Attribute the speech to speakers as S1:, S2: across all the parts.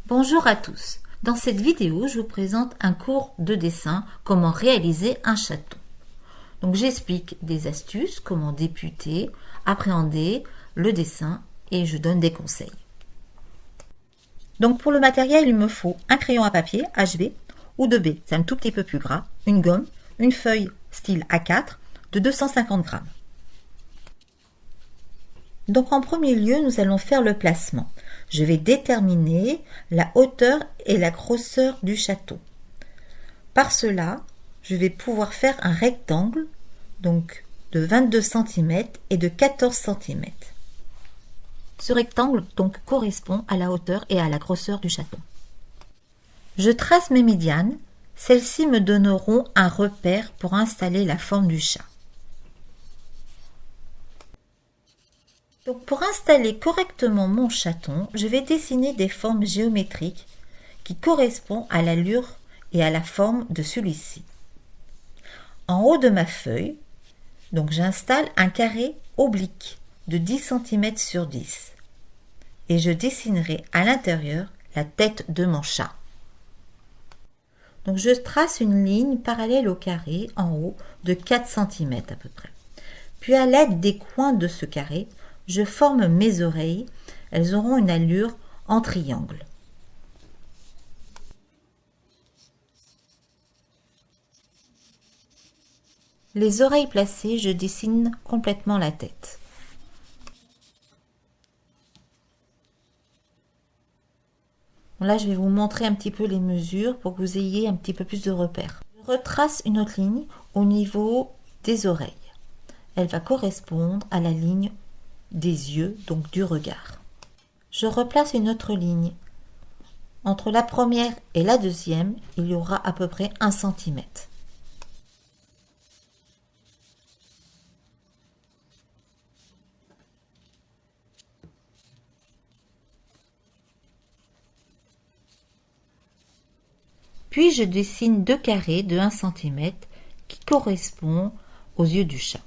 S1: Bonjour à tous. Dans cette vidéo, je vous présente un cours de dessin, comment réaliser un chaton. Donc j'explique des astuces, comment débuter, appréhender le dessin et je donne des conseils. Donc pour le matériel, il me faut un crayon à papier HB ou 2B, c'est un tout petit peu plus gras, une gomme, une feuille style A4 de 250 grammes. Donc en premier lieu, nous allons faire le placement. Je vais déterminer la hauteur et la grosseur du chaton. Par cela, je vais pouvoir faire un rectangle donc de 22 cm et de 14 cm. Ce rectangle donc correspond à la hauteur et à la grosseur du chaton. Je trace mes médianes. Celles-ci me donneront un repère pour installer la forme du chat. Donc pour installer correctement mon chaton, je vais dessiner des formes géométriques qui correspondent à l'allure et à la forme de celui-ci. En haut de ma feuille, donc j'installe un carré oblique de 10 cm sur 10 et je dessinerai à l'intérieur la tête de mon chat. Donc je trace une ligne parallèle au carré en haut de 4 cm à peu près. Puis à l'aide des coins de ce carré, je forme mes oreilles. Elles auront une allure en triangle. Les oreilles placées, je dessine complètement la tête. Là, je vais vous montrer un petit peu les mesures pour que vous ayez un petit peu plus de repères. Je retrace une autre ligne au niveau des oreilles. Elle va correspondre à la ligne des yeux, donc du regard. Je replace une autre ligne. Entre la première et la deuxième, il y aura à peu près 1 cm. Puis je dessine deux carrés de 1 cm qui correspondent aux yeux du chat.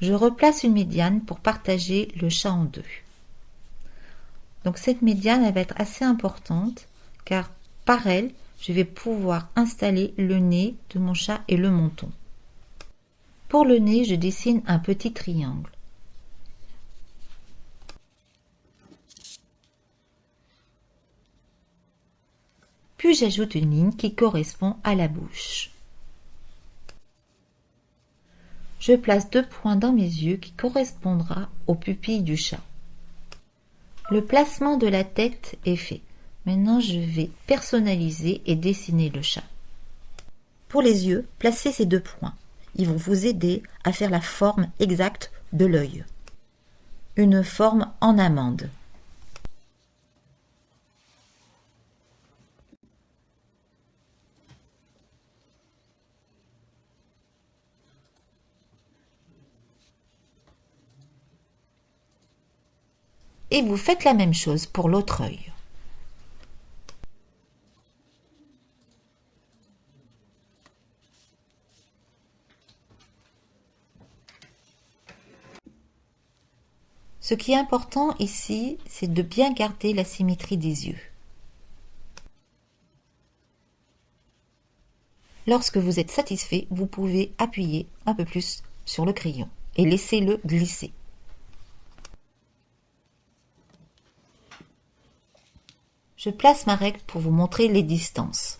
S1: Je replace une médiane pour partager le chat en deux. Donc cette médiane, elle va être assez importante car par elle, je vais pouvoir installer le nez de mon chat et le menton. Pour le nez, je dessine un petit triangle. Puis j'ajoute une ligne qui correspond à la bouche. Je place 2 points dans mes yeux qui correspondra aux pupilles du chat. Le placement de la tête est fait. Maintenant, je vais personnaliser et dessiner le chat. Pour les yeux, placez ces 2 points. Ils vont vous aider à faire la forme exacte de l'œil. Une forme en amande. Et vous faites la même chose pour l'autre œil. Ce qui est important ici, c'est de bien garder la symétrie des yeux. Lorsque vous êtes satisfait, vous pouvez appuyer un peu plus sur le crayon et laissez-le glisser. Je place ma règle pour vous montrer les distances.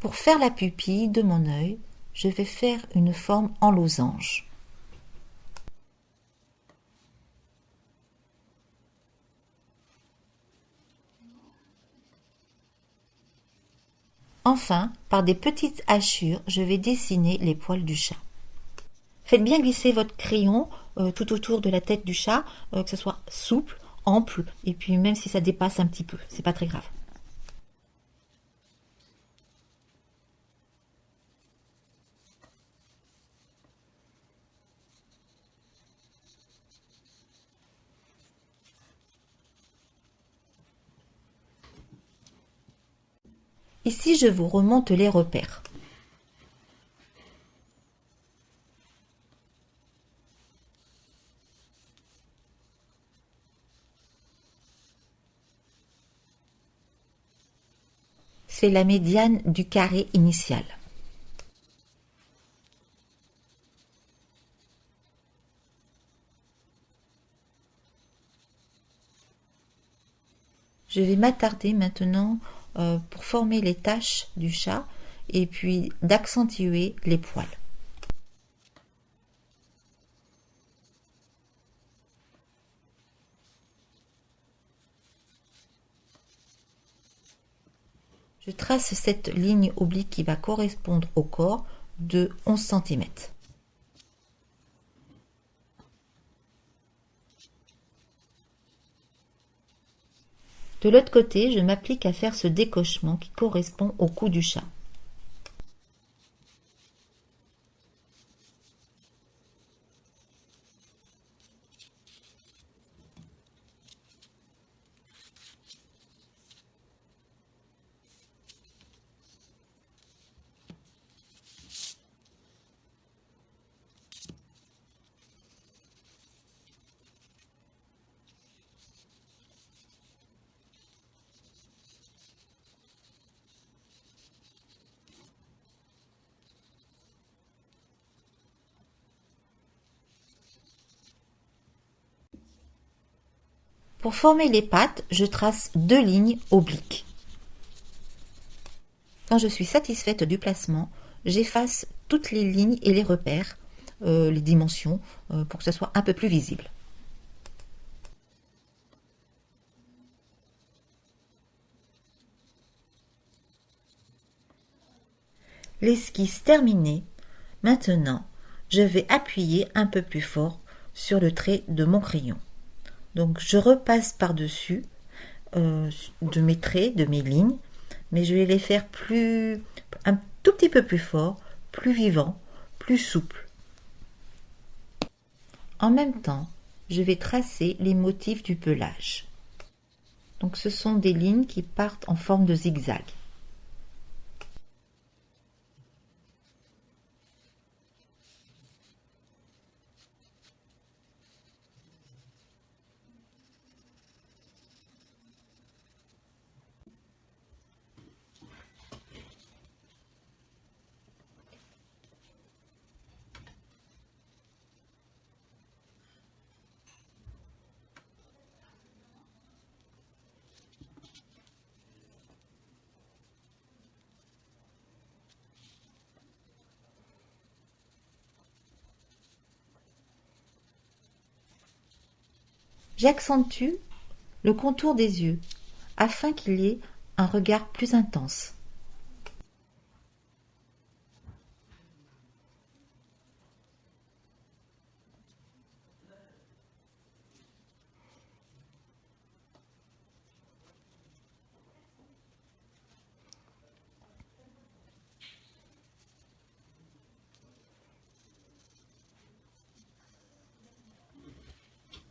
S1: Pour faire la pupille de mon œil, je vais faire une forme en losange. Enfin, par des petites hachures, je vais dessiner les poils du chat. Faites bien glisser votre crayon tout autour de la tête du chat, que ce soit souple, ample, et puis même si ça dépasse un petit peu, c'est pas très grave. Ici, je vous remonte les repères. C'est la médiane du carré initial. Je vais m'attarder maintenant pour former les taches du chat et puis d'accentuer les poils. Je trace cette ligne oblique qui va correspondre au corps de 11 cm. De l'autre côté, je m'applique à faire ce décochement qui correspond au cou du chat. Pour former les pattes, je trace 2 lignes obliques. Quand je suis satisfaite du placement, j'efface toutes les lignes et les repères, les dimensions, pour que ce soit un peu plus visible. L'esquisse terminée, maintenant, je vais appuyer un peu plus fort sur le trait de mon crayon. Donc je repasse par-dessus de mes traits, de mes lignes, mais je vais les faire un tout petit peu plus fort, plus vivant, plus souple. En même temps, je vais tracer les motifs du pelage. Donc ce sont des lignes qui partent en forme de zigzag. J'accentue le contour des yeux afin qu'il y ait un regard plus intense.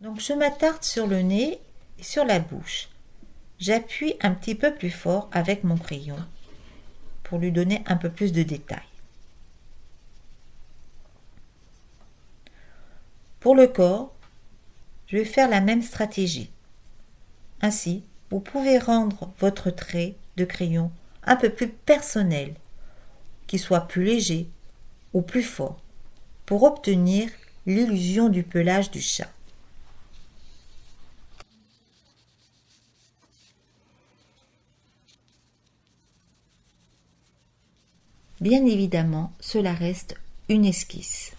S1: Donc je m'attarde sur le nez et sur la bouche. J'appuie un petit peu plus fort avec mon crayon pour lui donner un peu plus de détails. Pour le corps, je vais faire la même stratégie. Ainsi, vous pouvez rendre votre trait de crayon un peu plus personnel, qui soit plus léger ou plus fort, pour obtenir l'illusion du pelage du chat. Bien évidemment, cela reste une esquisse.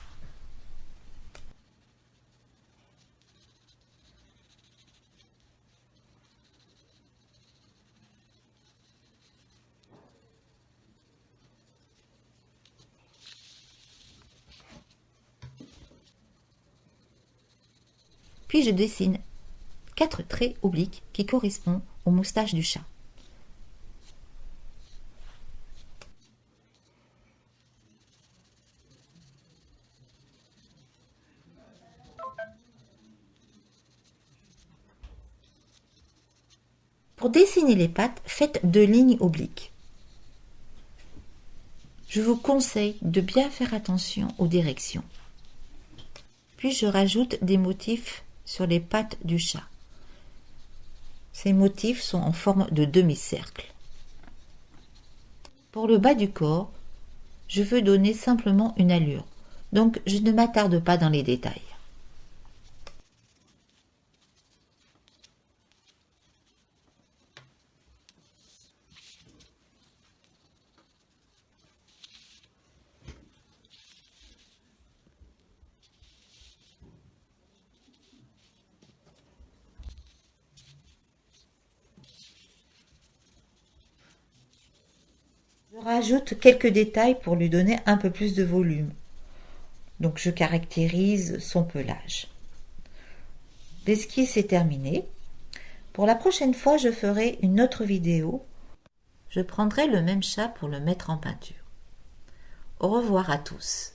S1: Puis je dessine 4 traits obliques qui correspondent aux moustaches du chat. Pour dessiner les pattes, faites 2 lignes obliques. Je vous conseille de bien faire attention aux directions. Puis je rajoute des motifs sur les pattes du chat. Ces motifs sont en forme de demi-cercle. Pour le bas du corps, je veux donner simplement une allure, donc je ne m'attarde pas dans les détails. Je rajoute quelques détails pour lui donner un peu plus de volume. Donc je caractérise son pelage. L'esquisse est terminée. Pour la prochaine fois, je ferai une autre vidéo. Je prendrai le même chat pour le mettre en peinture. Au revoir à tous.